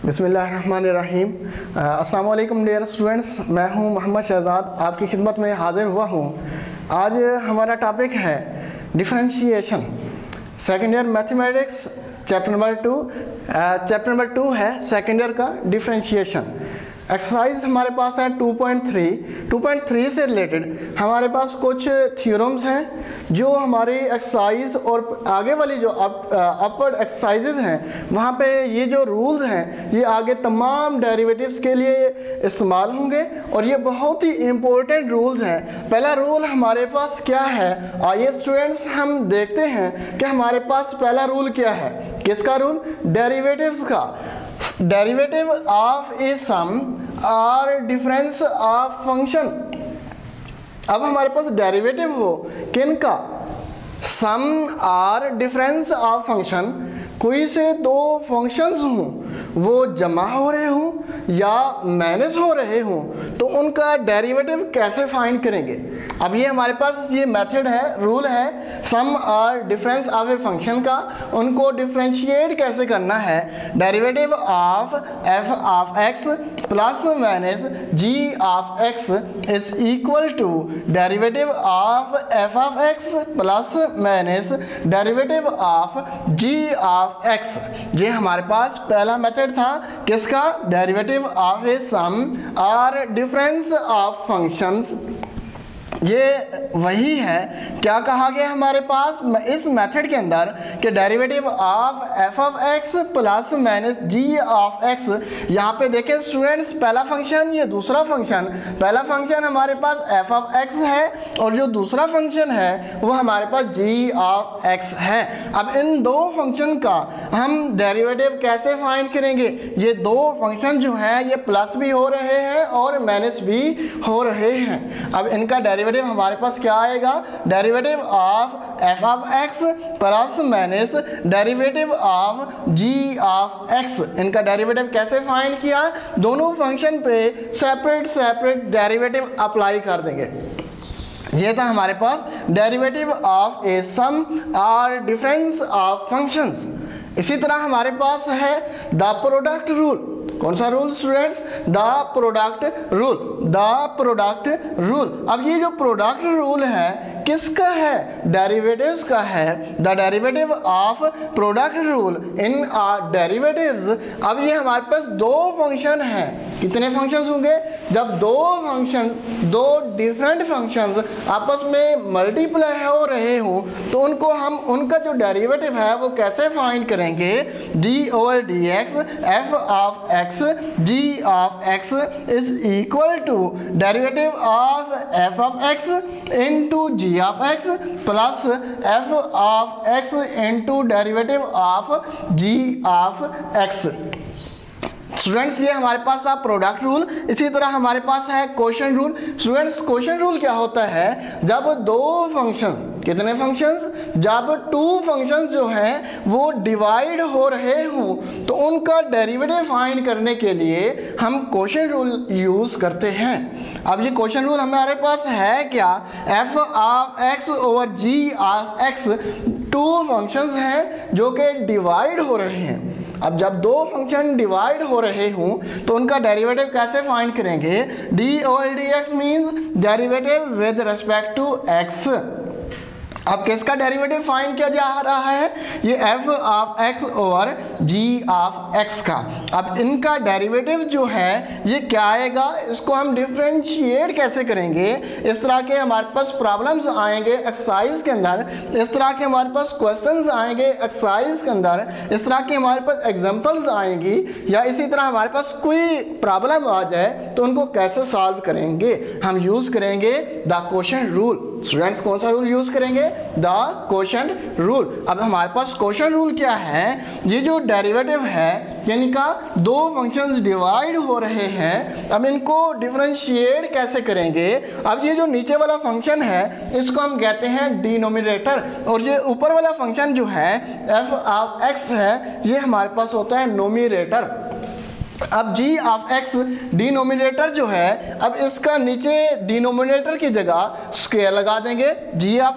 बिस्मिल्लाहिर्रहमानिर्रहीम। अस्सलाम वालेकुम डियर स्टूडेंट्स, मैं हूं मोहम्मद शहजाद, आपकी खिदमत में हाजिर हुआ हूं। आज हमारा टॉपिक है differentiation, second year mathematics chapter number 2 है सेकेंड ईयर का डिफरेंशिएशन। एक्सरसाइज हमारे पास है 2.3 से रिलेटेड हमारे पास कुछ थ्योरम्स हैं जो हमारी एक्सरसाइज और आगे वाली जो अपवर्ड एक्सरसाइजेज हैं वहाँ पे ये जो रूल्स हैं ये आगे तमाम डेरिवेटिव्स के लिए इस्तेमाल होंगे और ये बहुत ही इम्पोर्टेंट रूल्स हैं। पहला रूल हमारे पास क्या है, आइए स्टूडेंट्स हम देखते हैं कि हमारे पास पहला रूल क्या है। किसका रूल? डेरिवेटिव्स का। डेरिवेटिव ऑफ ए सम और डिफरेंस ऑफ फंक्शन। अब हमारे पास डेरिवेटिव हो किनका? सम और डिफरेंस ऑफ फंक्शन। कोई से दो फंक्शंस हों, वो जमा हो रहे हों या माइनस हो रहे हों, तो उनका डेरिवेटिव कैसे फाइंड करेंगे। अब ये हमारे पास ये मेथड है, रूल है सम और डिफरेंस ऑफ ए फंक्शन का। उनको डिफरेंशिएट कैसे करना है? Derivative of f of x plus minus g of x is equal to derivative of f of x plus minus derivative of g of x. ये हमारे पास पहला मेथड था। किसका? डेरिवेटिव ऑफ ए सम और डिफरेंस ऑफ फंक्शंस। ये वही है, क्या कहा गया हमारे पास इस मेथड के अंदर कि derivative of f of x plus minus g of x. यहाँ पे देखें स्टूडेंट्स, पहला फंक्शन ये दूसरा फंक्शन। पहला फंक्शन हमारे पास एफ ऑफ एक्स है और जो दूसरा फंक्शन है वो हमारे पास जी ऑफ एक्स है। अब इन दो फंक्शन का हम डेरिवेटिव कैसे फाइंड करेंगे? ये दो फंक्शन जो है ये प्लस भी हो रहे हैं और माइनस भी हो रहे हैं। अब इनका डेरिवेटिव हमारे पास क्या आएगा? Derivative of f of x plus minus derivative of g of x. इनका डेरिवेटिव कैसे फाइंड किया? दोनों फंक्शन पे सेपरेट डेरिवेटिव अप्लाई कर देंगे। ये था हमारे पास डेरिवेटिव ऑफ ए सम और डिफरेंस ऑफ फंक्शंस। इसी तरह हमारे पास है द प्रोडक्ट रूल। कौन सा rule students? The product rule. The product rule. अब ये जो प्रोडक्ट रूल है किसका है? डेरिवेटिव्स का है। The derivative of product rule in derivatives. अब ये हमारे पास दो फंक्शन हैं। कितने फंक्शंस होंगे? जब दो डिफरेंट फंक्शंस आपस में मल्टीप्लाई हो रहे हो तो उनको हम उनका जो डेरिवेटिव है वो कैसे फाइंड करेंगे? D over d x f of x g of x is equal to derivative of f of x into g of x plus f of x into derivative of g of x. Students ये हमारे पास है product rule. इसी तरह हमारे पास है quotient rule. Students quotient rule क्या होता है? जब दो फंक्शन, कितने फंक्शंस? जब टू फंक्शंस जो हैं वो डिवाइड हो रहे हों तो उनका डेरिवेटिव फाइंड करने के लिए हम क्वोशंट रूल यूज करते हैं। अब ये क्वोशंट रूल हमारे पास है क्या? F of x over g of x. Two functions हैं जो कि डिवाइड हो रहे हैं। अब जब दो फंक्शन डिवाइड हो रहे हों तो उनका डेरिवेटिव कैसे फाइंड करेंगे? D over d x means derivative with respect to x. अब किसका डेरिवेटिव फाइंड किया जा रहा है? ये f of x over g of x का। अब इनका डेरिवेटिव जो है ये क्या आएगा? इसको हम डिफरेंशिएट कैसे करेंगे? इस तरह के हमारे पास प्रॉब्लम्स आएंगे एक्सरसाइज के अंदर, इस तरह के हमारे पास क्वेश्चंस आएंगे एक्सरसाइज के अंदर, इस तरह के हमारे पास एग्जांपल्स आएंगी, या इसी तरह हमारे पास कोई प्रॉब्लम आ जाए तो उनको कैसे सॉल्व करेंगे? हम यूज करेंगे द क्वोशंट रूल। स्टूडेंट्स कौन सा रूल यूज करेंगे? The quotient rule. अब हमारे पास क्वोशंट रूल क्या है? ये जो डेरिवेटिव है यानी का दो फंक्शंस डिवाइड हो रहे हैं, अब इनको डिफरेंशिएट कैसे करेंगे? अब ये जो नीचे वाला फंक्शन है इसको हम कहते हैं डिनोमिनेटर और ये ऊपर वाला फंक्शन जो है एफ ऑफ एक्स है ये हमारे पास होता है नोमिनेटर। अब g ऑफ x डिनोमिनेटर जो है, अब इसका नीचे डिनोमिनेटर की जगह स्क्वायर लगा देंगे, g ऑफ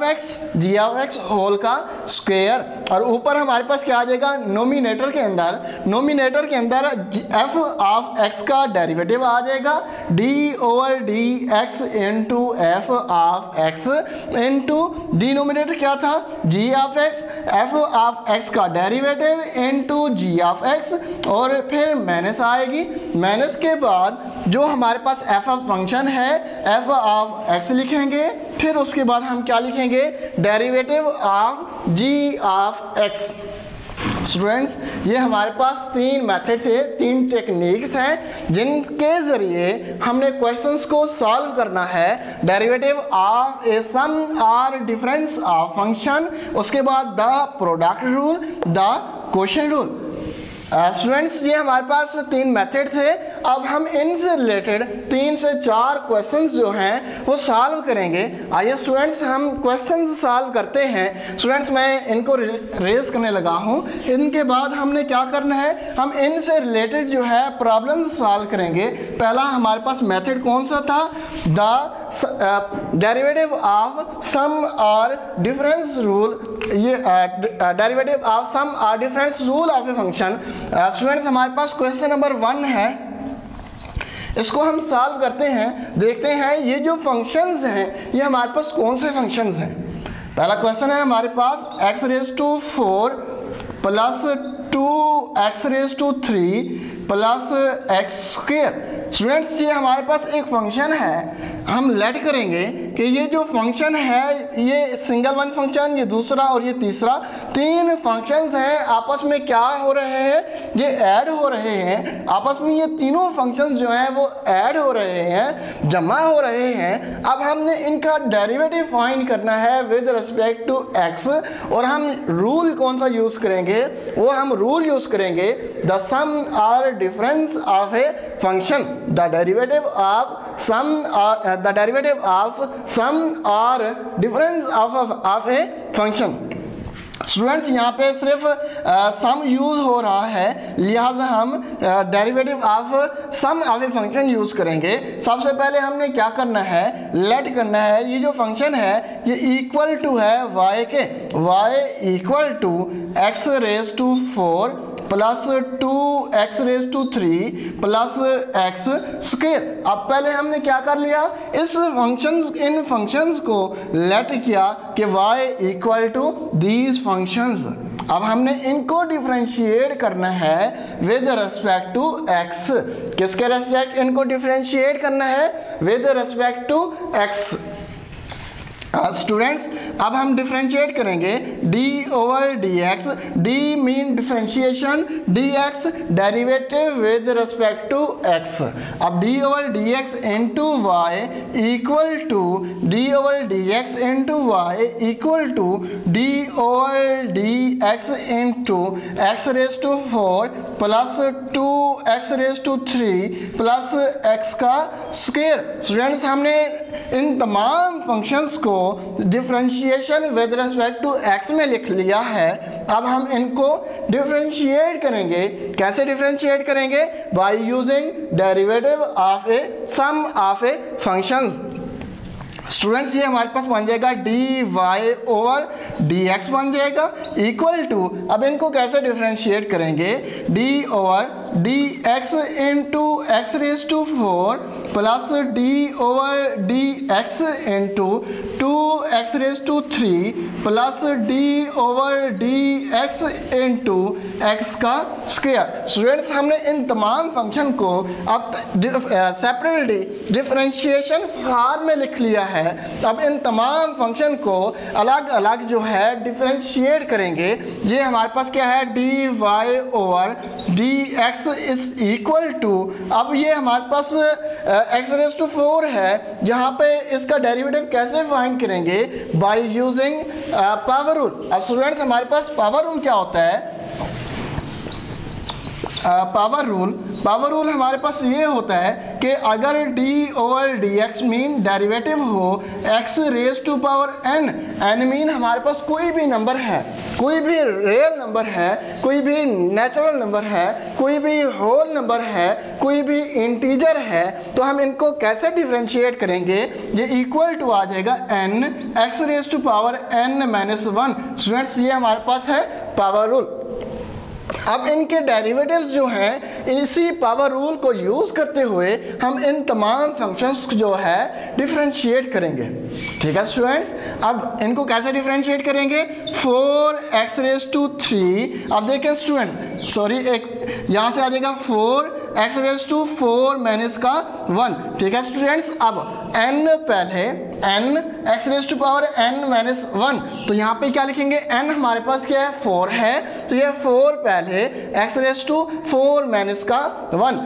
x होल का स्क्वायर, और ऊपर हमारे पास क्या आ जाएगा, नोमिनेटर के अंदर f ऑफ x का डेरिवेटिव आ जाएगा, d over d x into F of x into denominator क्या था, g of x, f of x का derivative into g of x, और फिर माइनस आएगी, माइनस के बाद जो हमारे पास f ऑफ फंक्शन है f ऑफ x लिखेंगे, फिर उसके बाद हम क्या लिखेंगे, derivative of g of x। Students, ये हमारे पास तीन मेथड थे, तीन टेक्निक्स हैं जिनके ज़रिए हमने क्वेश्चंस को सॉल्व करना है। डेरिवेटिव ऑफ ए सम और डिफरेंस ऑफ फंक्शन, उसके बाद the product rule, the quotient rule. Students, ये हमारे पास तीन मेथड थे। अब हम इनसे रिलेटेड 3 से 4 क्वेश्चंस जो हैं वो सॉल्व करेंगे। आइए स्टूडेंट्स, हम क्वेश्चंस सॉल्व करते हैं। स्टूडेंट्स, मैं इनको रेज करने लगा हूँ। इनके बाद हमने क्या करना है, हम इनसे रिलेटेड जो है प्रॉब्लम्स सॉल्व करेंगे। पहला हमारे पास मेथड कौन सा था, द डेरिवेटिव ऑफ सम और डिफरेंस रूल, ये डेरिवेटिव ऑफ सम और difference rule of a function. Students, हमारे पास क्वेश्चन नंबर 1 है, इसको हम सॉल्व करते हैं, देखते हैं ये जो फंक्शंस हैं ये हमारे पास कौन से फंक्शंस हैं। पहला क्वेश्चन है हमारे पास x raise to 4 plus 2x raise to 3 plus x square. Students, ये हमारे पास एक फंक्शन है, हम लेट करेंगे कि ये जो फंक्शन है ये सिंगल वन फंक्शन, ये दूसरा और ये तीसरा, तीन फंक्शंस हैं, आपस में क्या हो रहे हैं, ये ऐड हो रहे हैं, आपस में ये तीनों फंक्शंस जो हैं वो ऐड हो रहे हैं, जमा हो रहे हैं। अब हमने इनका डेरिवेटिव फाइंड करना है विद रिस्पेक्ट टू x, और हम रूल कौन सा यूज़ करेंगे, वो हम रूल यूज़ करेंगे द सम और difference of a function, the derivative of sum और difference of a function. Students, यहाँ पे सिर्फ सम यूज़ हो रहा है, लिहाजा हम derivative of sum of a function use करेंगे। सबसे पहले हमने क्या करना है, लेट करना है, ये जो फंक्शन है ये इक्वल टू है y के, y equal to x raise to 4 plus 2x raise to 3 plus x square. अब पहले हमने क्या कर लिया, इन फंक्शंस को लेट किया कि y equal to these functions. अब हमने इनको डिफरेंशिएट करना है विद रिस्पेक्ट टू x। किसके रेस्पेक्ट इनको डिफरेंशिएट करना है, with respect to x। Students, अब हम डिफरेंशिएट करेंगे d over dx, d mean differentiation, dx derivative with respect to x। अब d over dx into y equal to d over dx into y equal to d over dx into x raise to 4 plus 2x raise to 3 plus x का square. Students, हमने इन तमाम functions को differentiation with respect to x में लिख लिया है। अब हम इनको डिफरेंशिएट करेंगे। कैसे डिफरेंशिएट करेंगे, by using derivative of a sum of a functions. Students, ये हमारे पास बन जाएगा dy ओवर dx बन जाएगा इक्वल टू, अब इनको कैसे डिफरेंशिएट करेंगे, d over dx into x raise to 4 plus d over dx into 2x raise to 3 plus d over dx into x का स्क्वायर। स्टूडेंट्स, हमने इन तमाम फंक्शन को अब सेपरेटली डिफरेंशिएशन फॉर्म में लिख लिया है। अब इन तमाम फंक्शन को अलग अलग जो है डिफरेंशिएट करेंगे। ये हमारे पास क्या है, dy over dx is equal to, अब ये हमारे पास x रेज़ टू 4 है, जहाँ पे इसका डेरिवेटिव कैसे फाइंड करेंगे, बाय यूजिंग पावर रूल। अब स्टूडेंट्स, हमारे पास पावर रूल क्या होता है, पावर रूल हमारे पास ये होता है कि अगर d/dx मीन डेरिवेटिव हो x raise to power n mean हमारे पास कोई भी नंबर है, कोई भी रियल नंबर है, कोई भी नेचुरल नंबर है, कोई भी होल नंबर है, कोई भी इंटीजर है, तो हम इनको कैसे डिफरेंशिएट करेंगे? ये इक्वल टू आ जाएगा n x raise to power n-1। Students ये हमारे पास है पावर रूल। अब इनके डेरिवेटिव्स जो हैं इसी पावर रूल को यूज़ करते हुए हम इन तमाम फंक्शंस जो है डिफरेंशिएट करेंगे। ठीक है स्टूडेंट्स, अब इनको कैसे डिफरेंशिएट करेंगे? 4x⁻3। अब देखें स्टूडेंट, सॉरी एक यहाँ से आ जाएगा 4x⁴ ठीक है स्टूडेंट्स। अब n पहले n x⁻n-1, तो यहाँ पे क्या लिखेंगे? n हमारे पास क्या है? 4 है, तो ये 4 पहले x⁴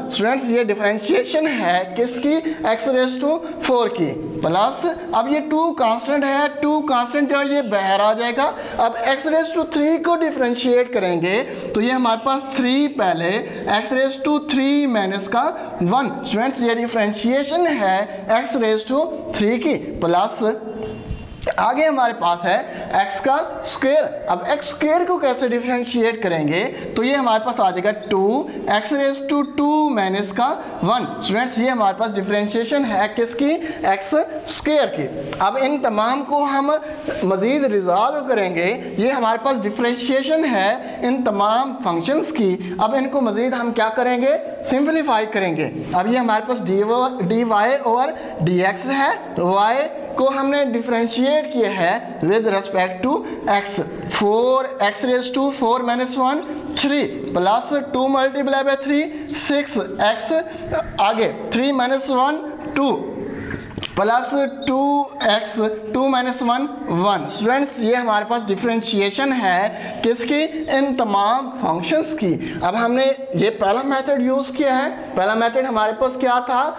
स्टूडेंट्स ये डिफरेंशिएशन है किसकी? x⁴ की। प्लस अब ये 2 कांस्टेंट है, 2 कांस्टेंट जो ये बाहर आ जाएगा। अब x⁻3 को डिफरेंशिएट करेंगे तो ये हमारे पास 3 पहले x⁻3 स्टूडेंट्स ये डिफरेंशिएशन है x⁻3 की। प्लस आगे हमारे पास है x का स्क्वायर। अब x स्क्वायर को कैसे डिफरेंशिएट करेंगे? तो ये हमारे पास आ जाएगा 2x⁻2 स्टूडेंट्स ये हमारे पास डिफरेंशिएशन है किसकी? x स्क्वायर की। अब इन तमाम को हम मज़ीद रिजॉल्व करेंगे। ये हमारे पास डिफरेंशिएशन है इन तमाम फंक्शंस की। अब इनको मज़ीद हम क्या करेंगे? सिंपलीफाई करेंगे। अब ये हमारे पास dy/dx है, y को हमने डिफरेंशिएट किया है with respect to x। 4x⁴ 3 plus 2 multiply by 3 6x, आगे 3-1 2 प्लस 2x 2-1 स्टूडेंट्स ये हमारे पास डिफरेंशिएशन है किसकी? इन तमाम फंक्शंस की। अब हमने ये पहला मेथड यूज़ किया है। पहला मेथड हमारे पास क्या था?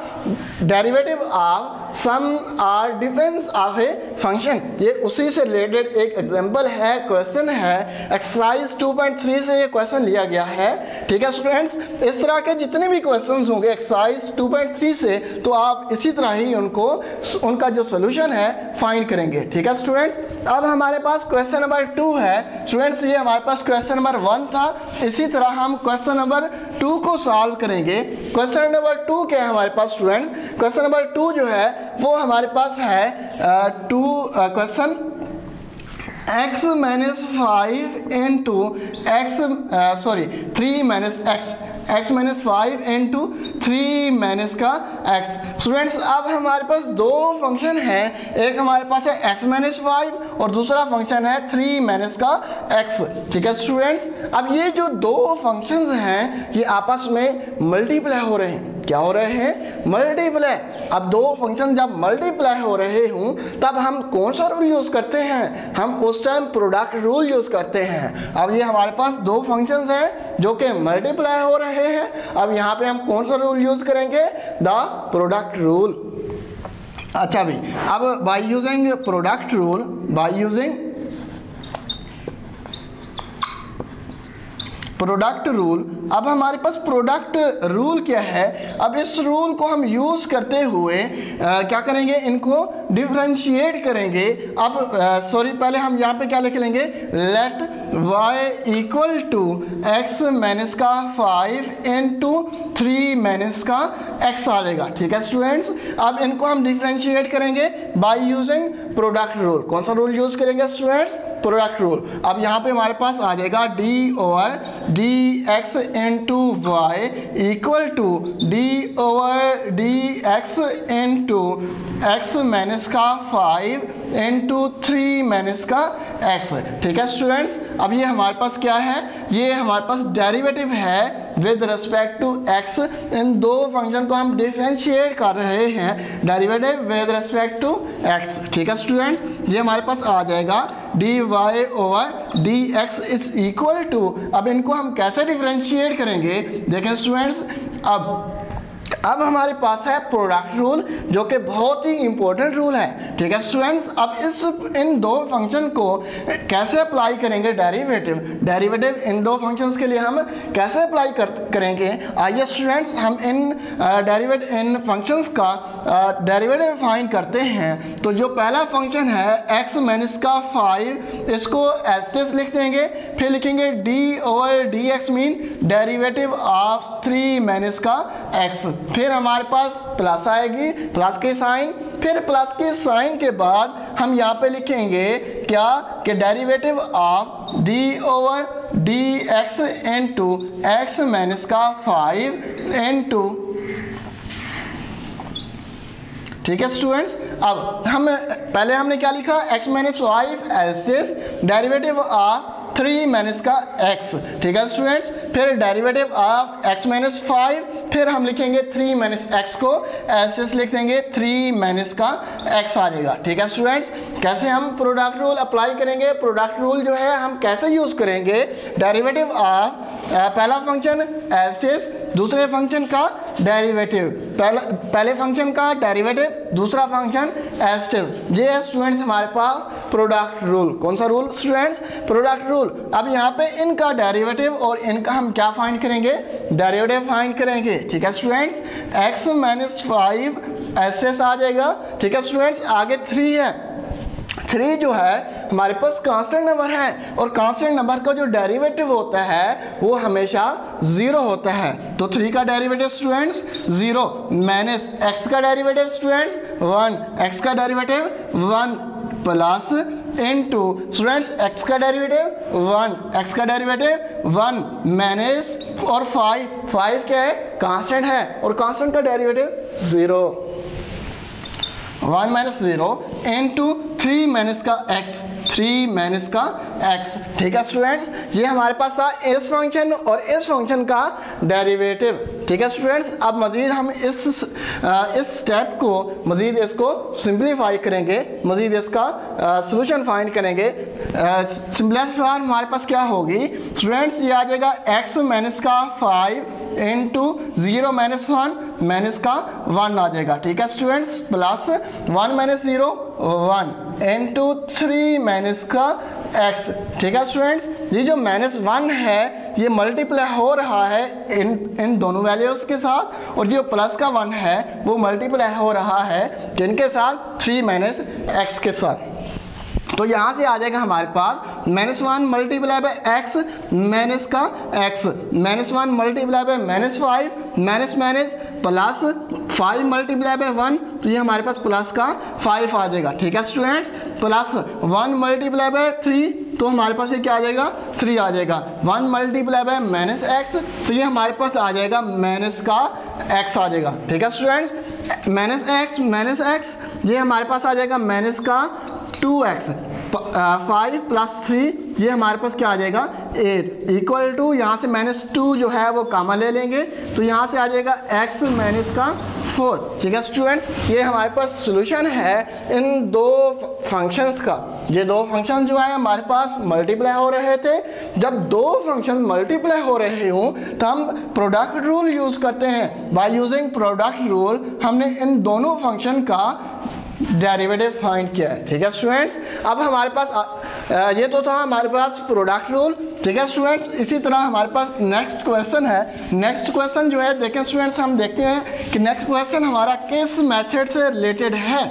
डेरिवेटिव ऑफ सम और डिफरेंस ऑफ ए फंक्शन। ये उसी से रिलेटेड एक एग्जांपल है, क्वेश्चन है। एक्सरसाइज 2.3 से ये क्वेश्चन लिया गया है। ठीक है स्टूडेंट्स, इस तरह के जितने भी क्वेश्चंस होंगे एक्सरसाइज 2.3 से, तो आप इसी तरह ही उनका जो सोल्यूशन है फाइंड करेंगे। ठीक है स्टूडेंट्स, अब हमारे पास क्वेश्चन नंबर 2 है। स्टूडेंट्स ये हमारे पास क्वेश्चन नंबर 1 था। इसी तरह हम क्वेश्चन नंबर 2 को सॉल्व करेंगे। क्वेश्चन नंबर 2 क्या है हमारे पास स्टूडेंट्स? क्वेश्चन नंबर 2 जो है वो हमारे पास है question x-5 into 3-x into 3-x। Students अब हमारे पास दो फंक्शन हैं, एक हमारे पास है x-5 और दूसरा फंक्शन है 3-x। ठीक है स्टूडेंट्स, अब ये जो दो फंक्शंस हैं ये आपस में मल्टीप्लाई हो रहे हैं। क्या हो रहे हैं? मल्टीप्लाई। अब दो फंक्शन जब मल्टीप्लाई हो रहे हों तब हम कौन सा रूल यूज़ करते हैं? हम उस टाइम प्रोडक्ट रूल यूज़ करते हैं। अब ये हमारे पास दो फंक्शंस हैं जो कि मल्टीप्लाई हो रहे हैं। अब यहाँ पे हम कौन सा रूल यूज़ करेंगे? The product rule. अच्छा भी, अब by using product rule, by using product rule. अब हमारे पास प्रोडक्ट रूल क्या है? अब इस रूल को हम यूज़ करते हुए क्या करेंगे? इनको डिफरेंशिएट करेंगे। अब पहले हम यहाँ पे क्या लिख लेंगे? Let y equal to x-5 into 3-x आ जाएगा। ठीक है स्टूडेंट्स, अब इनको हम डिफरेंशिएट करेंगे बाय यूजिंग प्रोडक्ट रूल। कौन सा रूल यूज़ करेंगे स्टूडेंट्स? Product rule. अब यहाँ पे हमारे पास आ जाएगा d/dx into y equal to d/dx into x-5 into 3-x। ठीक है स्टूडेंट्स, अब ये हमारे पास क्या है? ये हमारे पास डेरिवेटिव है विद रिस्पेक्ट टू x। इन दो फंक्शन को हम डिफरेंशिएट कर रहे हैं, derivative with respect to x। ठीक है स्टूडेंट्स, ये हमारे पास आ जाएगा dy/dx इज इक्वल टू। अब इनको हम कैसे डिफरेंशिएट करेंगे? देखें स्टूडेंट्स, अब अब हमारे पास है प्रोडक्ट रूल, जो कि बहुत ही इंपॉर्टेंट रूल है। ठीक है स्टूडेंट्स, अब इन दो फंक्शन को कैसे अप्लाई करेंगे डेरिवेटिव इन दो फंक्शंस के लिए हम कैसे अप्लाई करेंगे। आइए स्टूडेंट्स हम इन फंक्शंस का डेरिवेटिव फाइंड करते हैं। तो जो पहला फंक्शन है x माइनस का 5, इसको एस्टेस लिख देंगे, फिर लिखेंगे d/dx mean derivative of 3 minus का x, फिर हमारे पास प्लस आएगी, प्लस के साइन, फिर प्लस के साइन के बाद हम यहाँ पे लिखेंगे क्या कि derivative of d/dx into x minus का 5 इनटू। ठीक है स्टूडेंट्स, अब पहले हमने क्या लिखा, x माइनस 5 एस्टेस डेरिवेटिव ऑफ 3 माइनस का x। ठीक है स्टूडेंट्स, फिर डेरिवेटिव ऑफ x माइनस 5, फिर हम लिखेंगे 3 माइनस x को एस्टेस लिख देंगे 3 माइनस का x आ जाएगा। ठीक है स्टूडेंट्स, कैसे हम प्रोडक्ट रूल अप्लाई करेंगे, प्रोडक्ट रूल जो है हम कैसे यूज करेंगे, डेरिवेटिव ऑफ पहला फंक्शन एस्टेस, दूसरे फंक्शन का डेरिवेटिव, पहले फंक्शन का डेरिवेटिव, दूसरा फंक्शन एस्टेस। ये है स्टूडेंट्स हमारे पास प्रोडक्ट रूल। कौन सा रूल स्टूडेंट्स, प्रोडक्ट रूल। अब यहाँ पे इनका डेरिवेटिव और इनका हम क्या फाइंड करेंगे, डेरिवेटिव फाइंड करेंगे। ठीक है स्टूडेंट्स, x माइनस 5 एस्टेस आ जाएगा। ठीक है स्टूडेंट्स, आगे 3 है, 3 जो है हमारे पास कांस्टेंट नंबर है, और कांस्टेंट नंबर का जो डेरिवेटिव होता है वो हमेशा 0 होता है। तो 3 का डेरिवेटिव स्टूडेंट्स 0 माइनस x का डेरिवेटिव स्टूडेंट्स 1, x का derivative 1 plus into students x का डेरिवेटिव 1, x का डेरिवेटिव 1 माइनस और 5 क्या है, कांस्टेंट है, और कांस्टेंट का डेरिवेटिव 0, 1 माइनस 0 इनटू 3 माइनस का x, 3 माइनस का x। ठीक है स्टूडेंट्स, ये हमारे पास था इस फंक्शन और इस फंक्शन का डेरिवेटिव। ठीक है स्टूडेंट्स, अब मज़ीद हम इस स्टेप को मज़ीद इसको सिंप्लीफाई करेंगे, मज़ीद इसका सॉल्यूशन फाइंड करेंगे। सिंप्लीफाई हमारे पास क्या होगी स्टूडेंट्स, ये आ जाएगा x माइनस का 5 इंटू 0 माइनस 1 माइनस का 1 आ जाएगा। ठीक है students, plus 1 minus 0 1 into 3 minus का x। ठीक है स्टूडेंट्स, ये जो -1 है ये मल्टीप्लाई हो रहा है इन दोनों वैल्यूज़ के साथ, और जो प्लस का 1 है वो मल्टीप्लाई हो रहा है किनके साथ, 3 माइनस x के साथ। तो यहाँ से आ जाएगा हमारे पास -1 मल्टीप्लाई बाय x माइनस का x, -1 multiply by -5 minus minus plus 5 multiply by 1, तो ये हमारे पास प्लस का 5 आ जाएगा। ठीक है स्टूडेंट्स, प्लस 1 मल्टीप्लाई बाय 3, तो हमारे पास ये क्या आ जाएगा, 3 आ जाएगा। 1 मल्टीप्लाई बाय -x, तो ये हमारे पास आ जाएगा माइनस का x आ जाएगा। ठीक है स्टूडेंट्स, -x ये हमारे पास आ जाएगा माइनस का 2x, 5 प्लस 3 ये हमारे पास क्या आ जाएगा 8, इक्वल टू यहाँ से -2 जो है वो कॉमन ले लेंगे, तो यहाँ से आ जाएगा x माइनस का 4। ठीक है स्टूडेंट्स, ये हमारे पास सॉल्यूशन है इन दो फंक्शंस का। ये दो फंक्शन जो है हमारे पास मल्टीप्लाई हो रहे थे, जब दो फंक्शन मल्टीप्लाई हो रहे हों तो हम प्रोडक्ट रूल यूज़ करते हैं। बाय यूजिंग प्रोडक्ट रूल हमने इन दोनों फंक्शन का डेरिवेटिव फाइंड किया है। ठीक है स्टूडेंट्स, अब हमारे पास ये तो था हमारे पास प्रोडक्ट रूल। ठीक है स्टूडेंट्स, इसी तरह हमारे पास नेक्स्ट क्वेश्चन है। नेक्स्ट क्वेश्चन जो है देखें स्टूडेंट्स, हम देखते हैं कि नेक्स्ट क्वेश्चन हमारा किस मेथड से रिलेटेड है।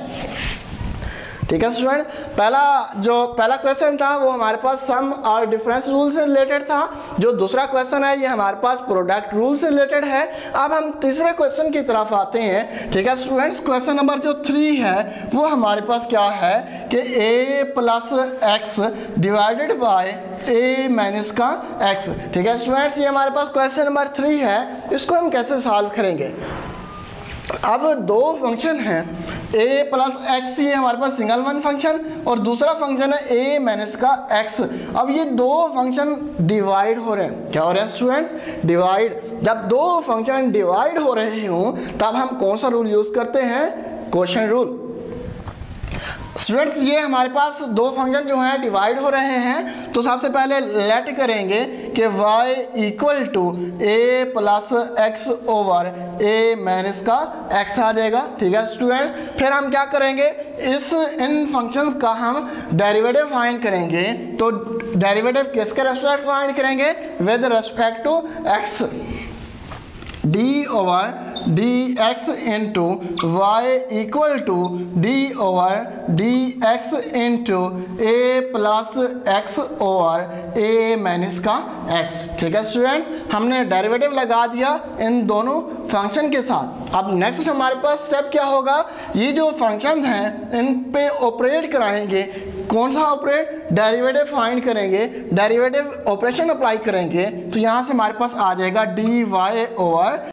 ठीक है स्टूडेंट, पहला क्वेश्चन था वो हमारे पास सम और डिफरेंस रूल से रिलेटेड था। जो दूसरा क्वेश्चन है ये हमारे पास प्रोडक्ट रूल से रिलेटेड है। अब हम तीसरे क्वेश्चन की तरफ आते हैं। ठीक है स्टूडेंट्स, क्वेश्चन नंबर जो 3 है वो हमारे पास क्या है कि a plus x divided by a minus का x। ठीक है स्टूडेंट्स, ये हमारे पास क्वेश्चन नंबर 3 है, इसको हम कैसे सॉल्व करेंगे। अब दो फंक्शन हैं a प्लस एक्स, ये हमारे पास सिंगल वन फंक्शन, और दूसरा फंक्शन है a माइनस का x। अब ये दो फंक्शन डिवाइड हो रहे हैं। क्या हो रहा है स्टूडेंट्स, डिवाइड। जब दो फंक्शन डिवाइड हो रहे हों तब हम कौन सा रूल यूज़ करते हैं, क्वोशंट रूल। स्टूडेंट्स ये हमारे पास दो फंक्शन जो हैं डिवाइड हो रहे हैं, तो सबसे पहले लेट करेंगे कि y equal to a plus x over a minus का x आ जाएगा। ठीक है स्टूडेंट, फिर हम क्या करेंगे, इन फंक्शंस का हम डेरिवेटिव फाइंड करेंगे। तो डेरिवेटिव किसके रेस्पेक्ट फाइंड करेंगे, with respect to x, d over d x into y equal to d over d x into a plus x over a minus का एक्स। ठीक है स्टूडेंट्स, हमने डेरिवेटिव लगा दिया इन दोनों फंक्शन के साथ। अब नेक्स्ट हमारे पास स्टेप क्या होगा, ये जो फंक्शंस हैं इन पे ऑपरेट कराएंगे। कौन सा ऑपरेट, डेरिवेटिव फाइंड करेंगे, डेरिवेटिव ऑपरेशन अप्लाई करेंगे। तो यहाँ से हमारे पास आ जाएगा डी वाई ओवर